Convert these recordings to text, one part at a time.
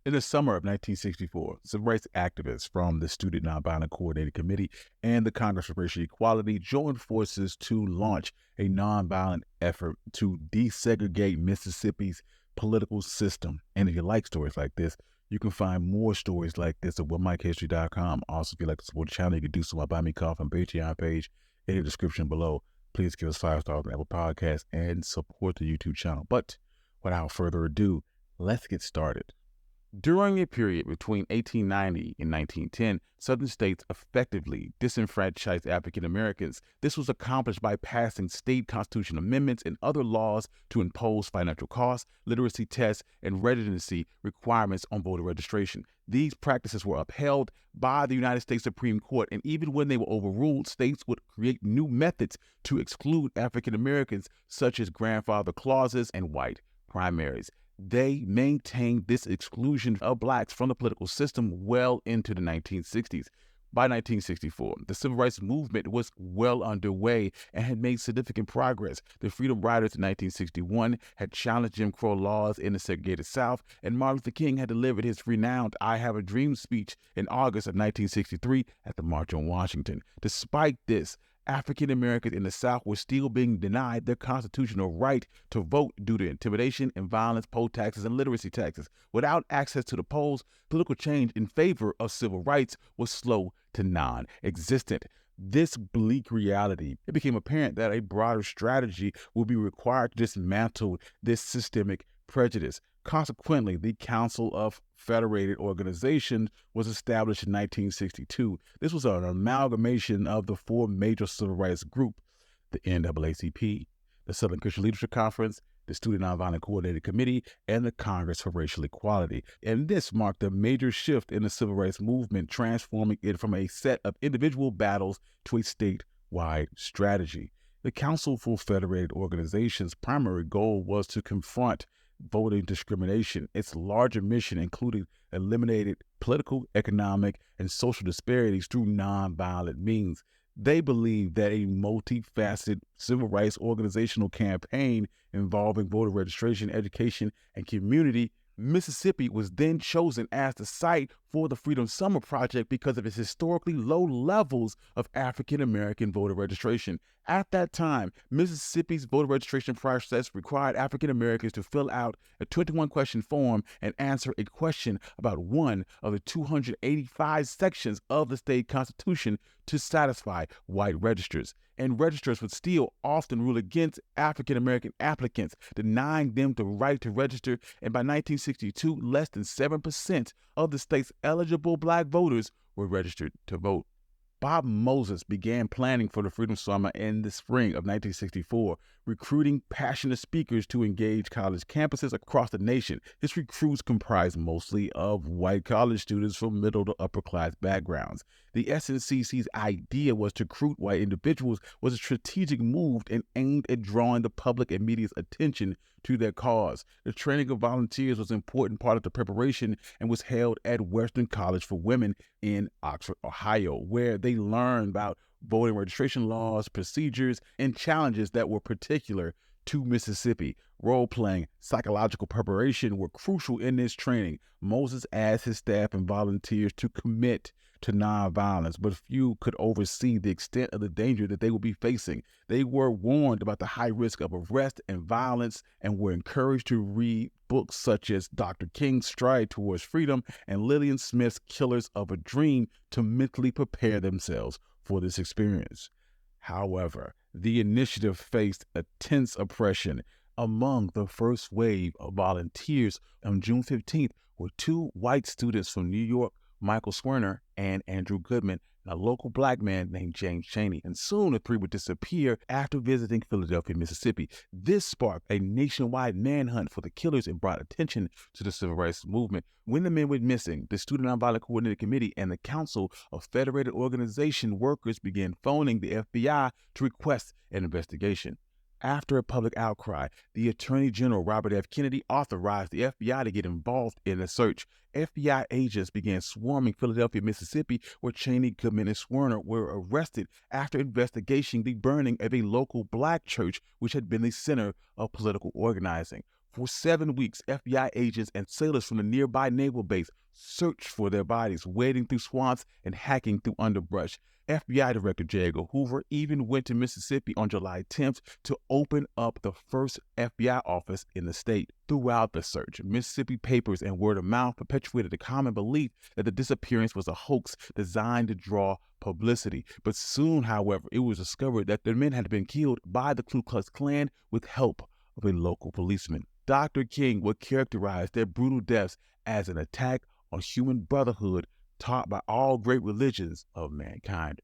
In the summer of 1964, civil rights activists from the Student Nonviolent Coordinating Committee and the Congress for Racial Equality joined forces to launch a nonviolent effort to desegregate Mississippi's political system. And if you like stories like this, you can find more stories like this at whatmikehistory.com. Also, if you'd like to support the channel, you can do so on my Buy Me Coffee and Patreon page in the description below. Please give us 5 stars on Apple Podcasts and support the YouTube channel. But without further ado, let's get started. During a period between 1890 and 1910, Southern states effectively disenfranchised African Americans. This was accomplished by passing state constitutional amendments and other laws to impose financial costs, literacy tests, and residency requirements on voter registration. These practices were upheld by the United States Supreme Court, and even when they were overruled, states would create new methods to exclude African Americans, such as grandfather clauses and white primaries. They maintained this exclusion of blacks from the political system well into the 1960s. By 1964, the civil rights movement was well underway and had made significant progress. The Freedom Riders in 1961 had challenged Jim Crow laws in the segregated South, and Martin Luther King had delivered his renowned I Have a Dream speech in August of 1963 at the March on Washington. Despite this, African Americans in the South were still being denied their constitutional right to vote due to intimidation and violence, poll taxes, and literacy taxes. Without access to the polls, political change in favor of civil rights was slow to non-existent. This bleak reality, it became apparent that a broader strategy would be required to dismantle this systemic prejudice. Consequently, the Council of Federated Organizations was established in 1962. This was an amalgamation of the 4 major civil rights groups: the NAACP, the Southern Christian Leadership Conference, the Student Nonviolent Coordinating Committee, and the Congress for Racial Equality. And this marked a major shift in the civil rights movement, transforming it from a set of individual battles to a statewide strategy. The Council for Federated Organizations' primary goal was to confront voting discrimination. Its larger mission included eliminating political, economic, and social disparities through nonviolent means. They believed that a multifaceted civil rights organizational campaign involving voter registration, education, and community. Mississippi was then chosen as the site for the Freedom Summer Project because of its historically low levels of African American voter registration. At that time, Mississippi's voter registration process required African Americans to fill out a 21-question form and answer a question about one of the 285 sections of the state constitution to satisfy white registrars. And registrars would still often rule against African American applicants, denying them the right to register. And by 1962, less than 7% of the state's eligible black voters were registered to vote. Bob Moses began planning for the Freedom Summer in the spring of 1964, recruiting passionate speakers to engage college campuses across the nation. His recruits comprised mostly of white college students from middle to upper class backgrounds. The SNCC's idea was to recruit white individuals was a strategic move and aimed at drawing the public and media's attention to their cause. The training of volunteers was an important part of the preparation and was held at Western College for Women in Oxford, Ohio, where they learned about voting registration laws, procedures, and challenges that were particular to Mississippi. Role-playing, psychological preparation were crucial in this training. Moses asked his staff and volunteers to commit to nonviolence, but few could oversee the extent of the danger that they would be facing. They were warned about the high risk of arrest and violence and were encouraged to read books such as Dr. King's Stride Towards Freedom and Lillian Smith's Killers of a Dream to mentally prepare themselves for this experience. However, the initiative faced intense oppression. Among the first wave of volunteers on June 15th were 2 white students from New York, Michael Swerner and Andrew Goodman, and a local black man named James Chaney. And soon the 3 would disappear after visiting Philadelphia, Mississippi. This sparked a nationwide manhunt for the killers and brought attention to the civil rights movement. When the men went missing, the Student Nonviolent Coordinating Committee and the Council of Federated Organization workers began phoning the FBI to request an investigation. After a public outcry, the Attorney General Robert F. Kennedy authorized the FBI to get involved in the search. FBI agents began swarming Philadelphia, Mississippi, where Chaney, Goodman, and Swerner were arrested after investigating the burning of a local black church, which had been the center of political organizing. For 7 weeks, FBI agents and sailors from the nearby naval base searched for their bodies, wading through swamps and hacking through underbrush. FBI Director J. Edgar Hoover even went to Mississippi on July 10th to open up the first FBI office in the state. Throughout the search, Mississippi papers and word of mouth perpetuated the common belief that the disappearance was a hoax designed to draw publicity. But soon, however, it was discovered that the men had been killed by the Ku Klux Klan with help of a local policeman. Dr. King would characterize their brutal deaths as an attack on human brotherhood taught by all great religions of mankind.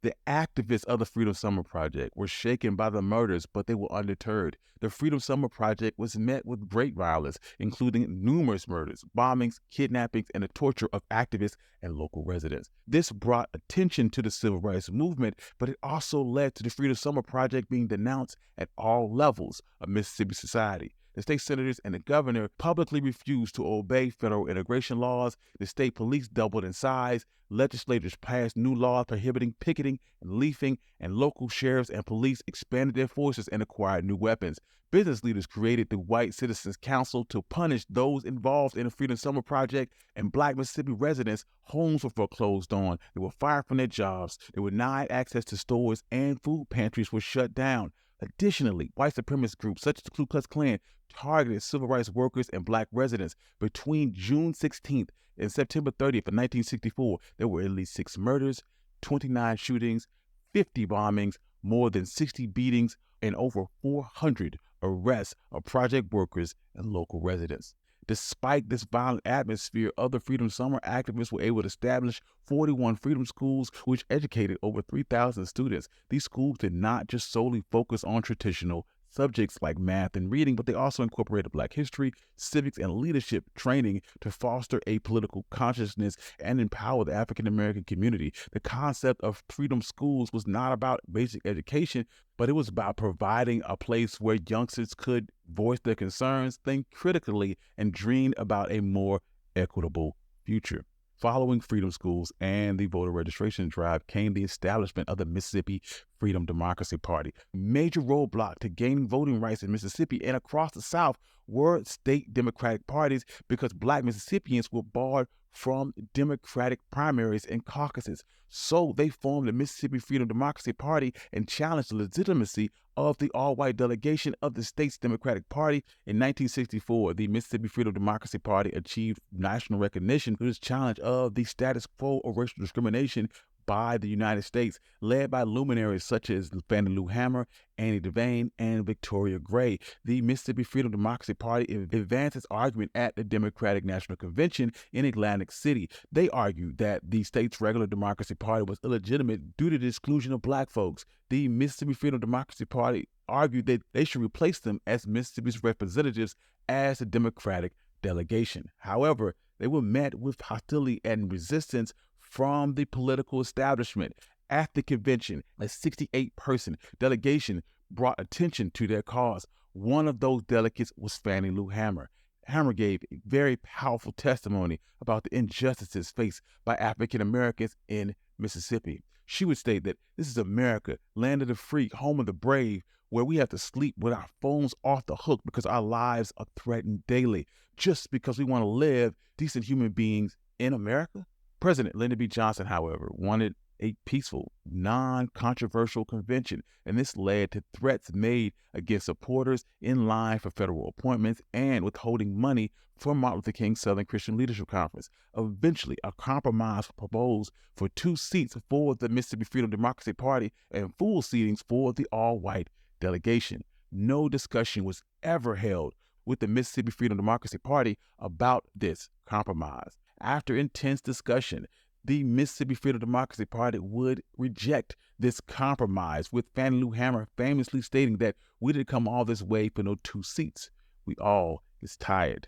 The activists of the Freedom Summer Project were shaken by the murders, but they were undeterred. The Freedom Summer Project was met with great violence, including numerous murders, bombings, kidnappings, and the torture of activists and local residents. This brought attention to the civil rights movement, but it also led to the Freedom Summer Project being denounced at all levels of Mississippi society. The state senators and the governor publicly refused to obey federal immigration laws. The state police doubled in size. Legislators passed new laws prohibiting picketing and leafing, and local sheriffs and police expanded their forces and acquired new weapons. Business leaders created the White Citizens Council to punish those involved in the Freedom Summer Project, and Black Mississippi residents' homes were foreclosed on. They were fired from their jobs. They were denied access to stores, and food pantries were shut down. Additionally, white supremacist groups such as the Ku Klux Klan targeted civil rights workers and Black residents. Between June 16th and September 30th of 1964, there were at least 6 murders, 29 shootings, 50 bombings, more than 60 beatings, and over 400 arrests of project workers and local residents. Despite this violent atmosphere, other Freedom Summer activists were able to establish 41 freedom schools, which educated over 3,000 students. These schools did not just solely focus on traditional subjects like math and reading, but they also incorporated Black history, civics, and leadership training to foster a political consciousness and empower the African American community. The concept of freedom schools was not about basic education, but it was about providing a place where youngsters could voice their concerns, think critically, and dream about a more equitable future. Following freedom schools and the voter registration drive came the establishment of the Mississippi Freedom Democracy Party. A major roadblock to gaining voting rights in Mississippi and across the South were state Democratic parties because Black Mississippians were barred from Democratic primaries and caucuses. So they formed the Mississippi Freedom Democracy Party and challenged the legitimacy of the all-white delegation of the state's Democratic Party. In 1964, the Mississippi Freedom Democracy Party achieved national recognition for its challenge of the status quo of racial discrimination by the United States, led by luminaries such as Fannie Lou Hamer, Annie Devane, and Victoria Gray. The Mississippi Freedom Democracy Party advanced its argument at the Democratic National Convention in Atlantic City. They argued that the state's regular Democracy Party was illegitimate due to the exclusion of Black folks. The Mississippi Freedom Democracy Party argued that they should replace them as Mississippi's representatives as the Democratic delegation. However, they were met with hostility and resistance from the political establishment. At the convention, a 68-person delegation brought attention to their cause. One of those delegates was Fannie Lou Hamer. Hamer gave a very powerful testimony about the injustices faced by African Americans in Mississippi. She would state that this is America, land of the free, home of the brave, where we have to sleep with our phones off the hook because our lives are threatened daily, just because we want to live decent human beings in America. President Lyndon B. Johnson, however, wanted a peaceful, non-controversial convention, and this led to threats made against supporters in line for federal appointments and withholding money from Martin Luther King Southern Christian Leadership Conference. Eventually, a compromise was proposed for 2 seats for the Mississippi Freedom Democracy Party and full seatings for the all-white delegation. No discussion was ever held with the Mississippi Freedom Democracy Party about this compromise. After intense discussion, the Mississippi Freedom Democracy Party would reject this compromise, with Fannie Lou Hamer famously stating that we didn't come all this way for no 2 seats. We all is tired.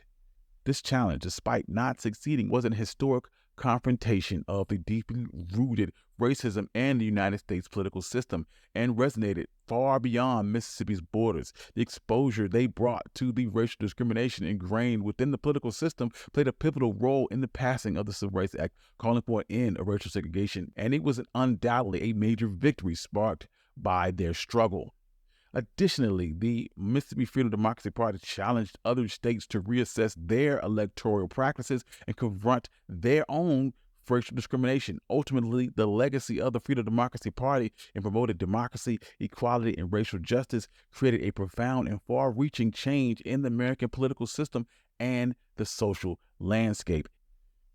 This challenge, despite not succeeding, was an historic confrontation of the deeply rooted racism in the United States political system and resonated far beyond Mississippi's borders. The exposure they brought to the racial discrimination ingrained within the political system played a pivotal role in the passing of the Civil Rights Act, calling for an end of racial segregation, and it was undoubtedly a major victory sparked by their struggle. Additionally, the Mississippi Freedom Democracy Party challenged other states to reassess their electoral practices and confront their own racial discrimination. Ultimately, the legacy of the Freedom Democracy Party in promoting democracy, equality, and racial justice created a profound and far-reaching change in the American political system and the social landscape.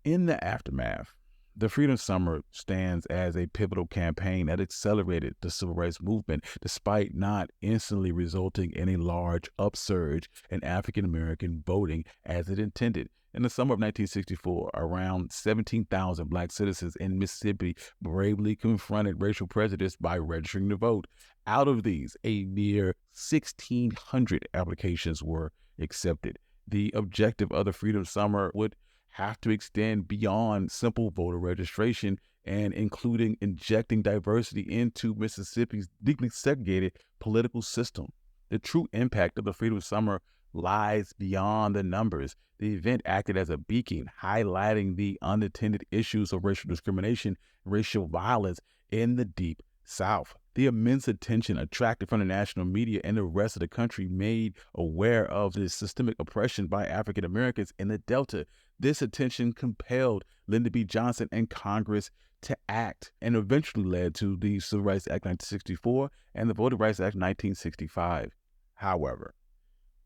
In the aftermath, the Freedom Summer stands as a pivotal campaign that accelerated the civil rights movement despite not instantly resulting in a large upsurge in African American voting as it intended. In the summer of 1964, around 17,000 Black citizens in Mississippi bravely confronted racial prejudice by registering to vote. Out of these, a mere 1,600 applications were accepted. The objective of the Freedom Summer would have to extend beyond simple voter registration and including injecting diversity into Mississippi's deeply segregated political system. The true impact of the Freedom Summer lies beyond the numbers. The event acted as a beacon, highlighting the unintended issues of racial discrimination and racial violence in the Deep South. The immense attention attracted from the national media and the rest of the country made aware of the systemic oppression by African Americans in the Delta. This attention compelled Lyndon B. Johnson and Congress to act and eventually led to the Civil Rights Act 1964 and the Voting Rights Act 1965. However,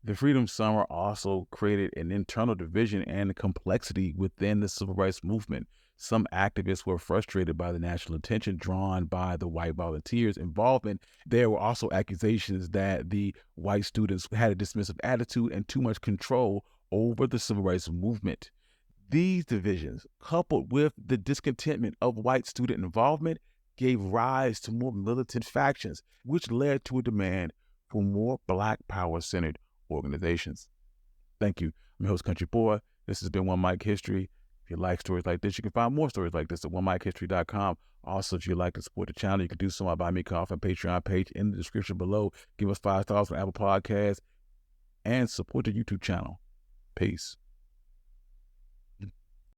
the Freedom Summer also created an internal division and complexity within the civil rights movement. Some activists were frustrated by the national attention drawn by the white volunteers' involvement. There were also accusations that the white students had a dismissive attitude and too much control over the civil rights movement. These divisions, coupled with the discontentment of white student involvement, gave rise to more militant factions, which led to a demand for more Black power-centered organizations. Thank you. I'm your host, Country Boy. This has been One Mic History. If you like stories like this, you can find more stories like this at onemichistory.com. Also, if you'd like to support the channel, you can do so on my Buy Me Coffee and Patreon page in the description below. Give us 5 stars on Apple Podcasts and support the YouTube channel. Peace.